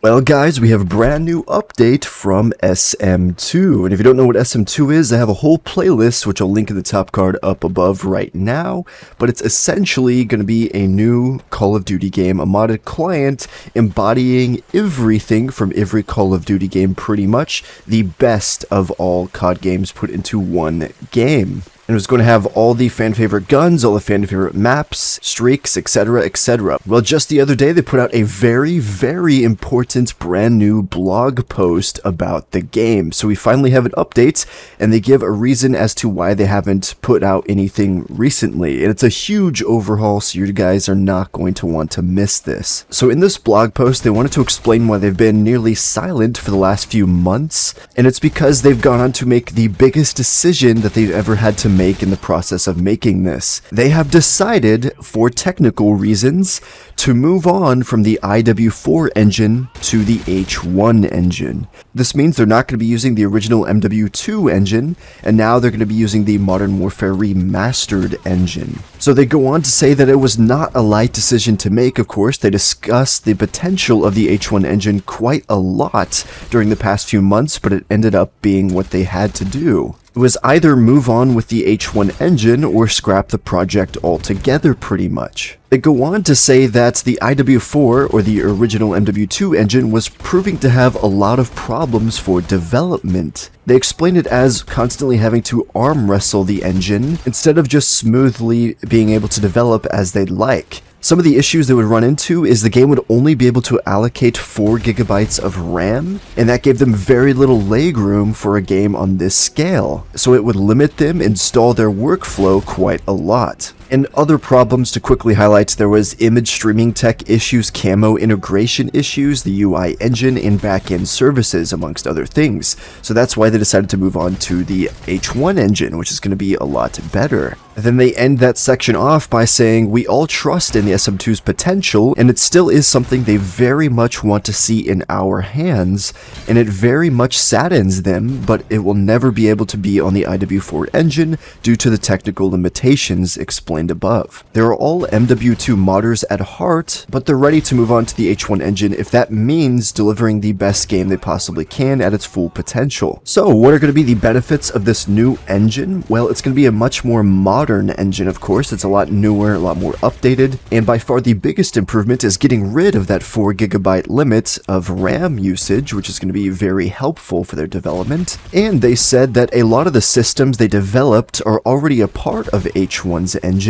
Well guys, we have a brand new update from SM2, and if you don't know what SM2 is, I have a whole playlist which I'll link in the top card up above right now, but it's essentially going to be a new Call of Duty game, a modded client embodying everything from every Call of Duty game, pretty much the best of all COD games put into one game. And it was going to have all the fan-favorite guns, all the fan-favorite maps, streaks, etc., etc. Well, just the other day, they put out a very, very important brand new blog post about the game. So we finally have an update, and they give a reason as to why they haven't put out anything recently. And it's a huge overhaul, so you guys are not going to want to miss this. So in this blog post, they wanted to explain why they've been nearly silent for the last few months. And it's because they've gone on to make the biggest decision that they've ever had to make in the process of making this. They have decided, for technical reasons, to move on from the IW4 engine to the H1 engine. This means they're not going to be using the original MW2 engine, and now they're going to be using the Modern Warfare Remastered engine. So they go on to say that it was not a light decision to make, of course. They discussed the potential of the H1 engine quite a lot during the past few months, but it ended up being what they had to do. It was either move on with the H1 engine or scrap the project altogether, pretty much. They go on to say that the IW4, or the original MW2 engine, was proving to have a lot of problems for development. They explained it as constantly having to arm wrestle the engine, instead of just smoothly being able to develop as they'd like. Some of the issues they would run into is the game would only be able to allocate 4 GB of RAM, and that gave them very little leg room for a game on this scale, so it would limit them and stall their workflow quite a lot. And other problems to quickly highlight, there was image streaming tech issues, camo integration issues, the UI engine, and backend services, amongst other things. So that's why they decided to move on to the H1 engine, which is going to be a lot better. And then they end that section off by saying, we all trust in the SM2's potential, and it still is something they very much want to see in our hands, and it very much saddens them, but it will never be able to be on the IW4 engine due to the technical limitations explained above. They're all MW2 modders at heart, but they're ready to move on to the H1 engine if that means delivering the best game they possibly can at its full potential. So what are going to be the benefits of this new engine? Well, it's going to be a much more modern engine, of course. It's a lot newer, a lot more updated, and by far the biggest improvement is getting rid of that 4 GB limit of RAM usage, which is going to be very helpful for their development. And they said that a lot of the systems they developed are already a part of H1's engine,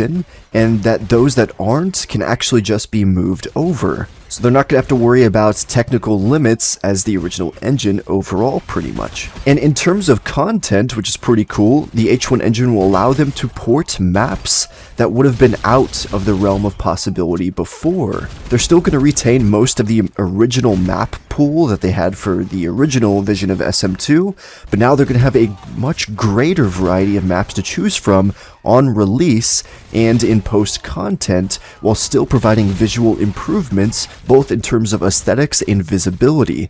and that those that aren't can actually just be moved over. So they're not going to have to worry about technical limits as the original engine overall, pretty much. And in terms of content, which is pretty cool, the H1 engine will allow them to port maps that would have been out of the realm of possibility before. They're still going to retain most of the original map pool that they had for the original vision of SM2, but now they're going to have a much greater variety of maps to choose from on release and in post content, while still providing visual improvements both in terms of aesthetics and visibility.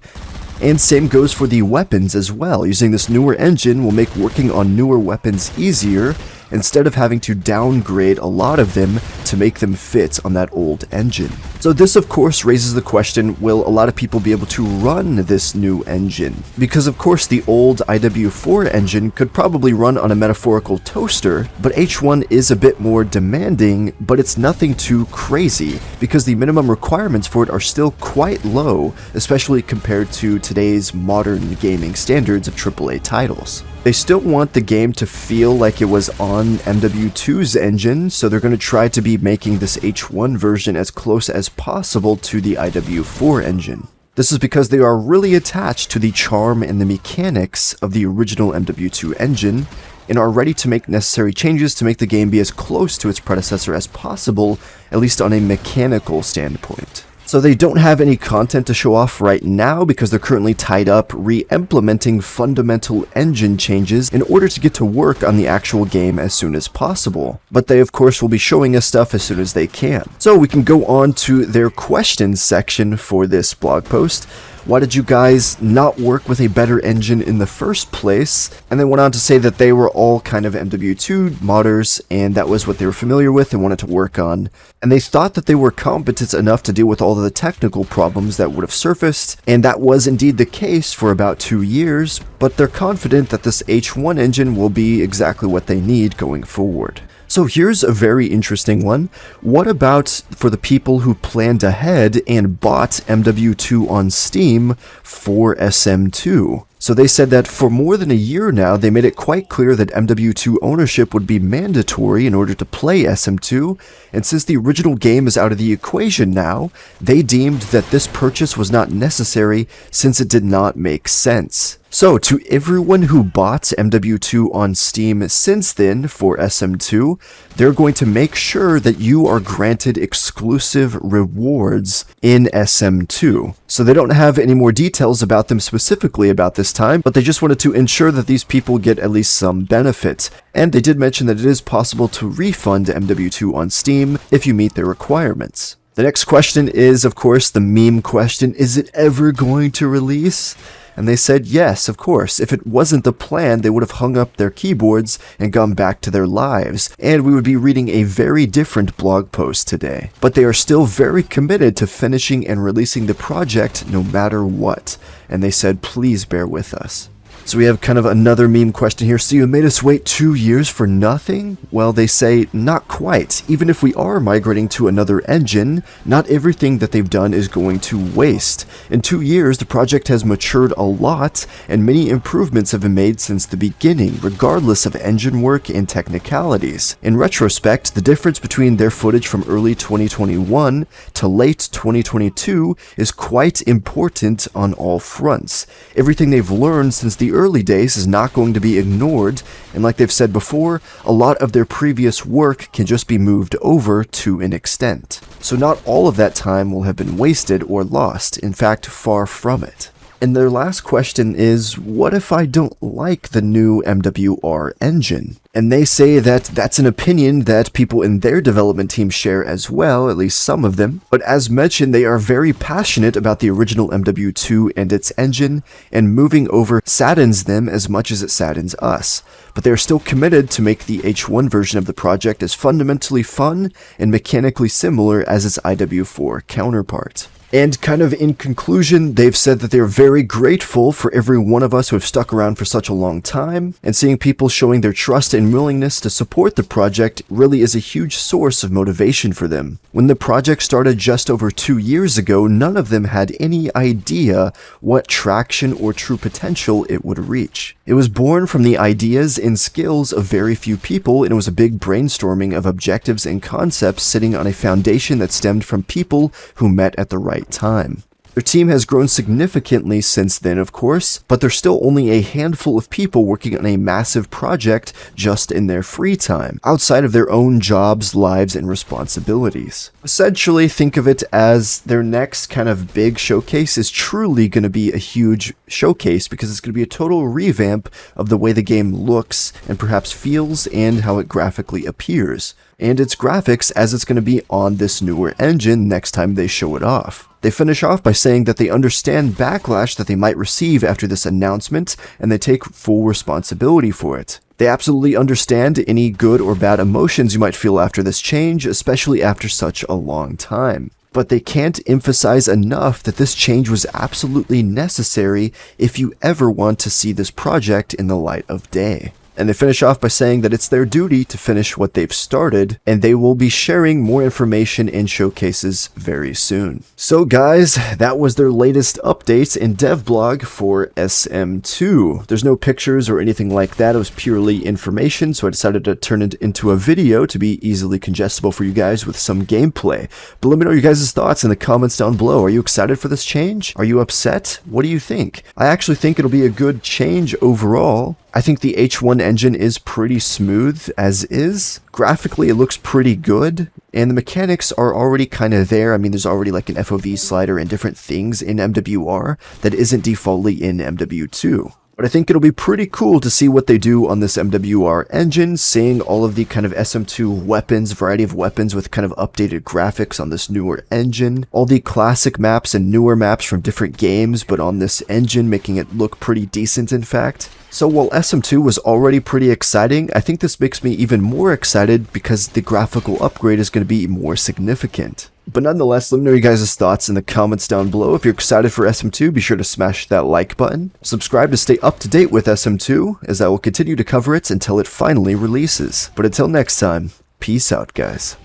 And same goes for the weapons as well. Using this newer engine will make working on newer weapons easier, instead of having to downgrade a lot of them to make them fit on that old engine. So this of course raises the question, will a lot of people be able to run this new engine? Because of course the old IW4 engine could probably run on a metaphorical toaster, but H1 is a bit more demanding, but it's nothing too crazy, because the minimum requirements for it are still quite low, especially compared to today's modern gaming standards of AAA titles. They still want the game to feel like it was on MW2's engine, so they're going to try to be making this H1 version as close as possible to the IW4 engine. This is because they are really attached to the charm and the mechanics of the original MW2 engine, and are ready to make necessary changes to make the game be as close to its predecessor as possible, at least on a mechanical standpoint. So they don't have any content to show off right now because they're currently tied up re-implementing fundamental engine changes in order to get to work on the actual game as soon as possible. But they of course will be showing us stuff as soon as they can. So we can go on to their questions section for this blog post. Why did you guys not work with a better engine in the first place? And they went on to say that they were all kind of MW2 modders, and that was what they were familiar with and wanted to work on. And they thought that they were competent enough to deal with all of the technical problems that would have surfaced, and that was indeed the case for about 2 years, but they're confident that this H1 engine will be exactly what they need going forward. So here's a very interesting one. What about for the people who planned ahead and bought MW2 on Steam for SM2? So they said that for more than a year now, they made it quite clear that MW2 ownership would be mandatory in order to play SM2, and since the original game is out of the equation now, they deemed that this purchase was not necessary since it did not make sense. So, to everyone who bought MW2 on Steam since then for SM2, they're going to make sure that you are granted exclusive rewards in SM2. So they don't have any more details about them specifically about this time, but they just wanted to ensure that these people get at least some benefit. And they did mention that it is possible to refund MW2 on Steam if you meet their requirements. The next question is, of course, the meme question: is it ever going to release? And they said yes, of course. If it wasn't the plan, they would have hung up their keyboards and gone back to their lives, and we would be reading a very different blog post today. But they are still very committed to finishing and releasing the project no matter what, and they said please bear with us. So we have kind of another meme question here. So you made us wait 2 years for nothing? Well, they say not quite. Even if we are migrating to another engine, not everything that they've done is going to waste. In 2 years, the project has matured a lot, and many improvements have been made since the beginning, regardless of engine work and technicalities. In retrospect, the difference between their footage from early 2021 to late 2022 is quite important on all fronts. Everything they've learned since the early days is not going to be ignored, and like they've said before, a lot of their previous work can just be moved over to an extent. So not all of that time will have been wasted or lost, in fact, far from it. And their last question is, what if I don't like the new MWR engine? And they say that that's an opinion that people in their development team share as well, at least some of them. But as mentioned, they are very passionate about the original MW2 and its engine, and moving over saddens them as much as it saddens us. But they are still committed to make the H1 version of the project as fundamentally fun and mechanically similar as its IW4 counterpart. And kind of in conclusion, they've said that they're very grateful for every one of us who have stuck around for such a long time, and seeing people showing their trust and willingness to support the project really is a huge source of motivation for them. When the project started just over 2 years ago, none of them had any idea what traction or true potential it would reach. It was born from the ideas and skills of very few people, and it was a big brainstorming of objectives and concepts sitting on a foundation that stemmed from people who met at the right time. Their team has grown significantly since then, of course, but there's still only a handful of people working on a massive project just in their free time, outside of their own jobs, lives, and responsibilities. Essentially, think of it as their next kind of big showcase is truly going to be a huge showcase because it's going to be a total revamp of the way the game looks and perhaps feels and how it graphically appears. And its graphics as it's going to be on this newer engine next time they show it off. They finish off by saying that they understand backlash that they might receive after this announcement, and they take full responsibility for it. They absolutely understand any good or bad emotions you might feel after this change, especially after such a long time. But they can't emphasize enough that this change was absolutely necessary if you ever want to see this project in the light of day. And they finish off by saying that it's their duty to finish what they've started, and they will be sharing more information and showcases very soon. So guys, that was their latest updates and dev blog for SM2. There's no pictures or anything like that, it was purely information, so I decided to turn it into a video to be easily digestible for you guys with some gameplay. But let me know your guys' thoughts in the comments down below. Are you excited for this change? Are you upset? What do you think? I actually think it'll be a good change overall. I think the H1 engine is pretty smooth as is. Graphically, it looks pretty good, and the mechanics are already kind of there. I mean, there's already like an FOV slider and different things in MWR that isn't defaultly in MW2. But I think it'll be pretty cool to see what they do on this MWR engine, seeing all of the kind of SM2 weapons, variety of weapons with kind of updated graphics on this newer engine, all the classic maps and newer maps from different games, but on this engine, making it look pretty decent in fact. So while SM2 was already pretty exciting, I think this makes me even more excited because the graphical upgrade is going to be more significant. But nonetheless, let me know your guys' thoughts in the comments down below. If you're excited for SM2, be sure to smash that like button. Subscribe to stay up to date with SM2, as I will continue to cover it until it finally releases. But until next time, peace out, guys.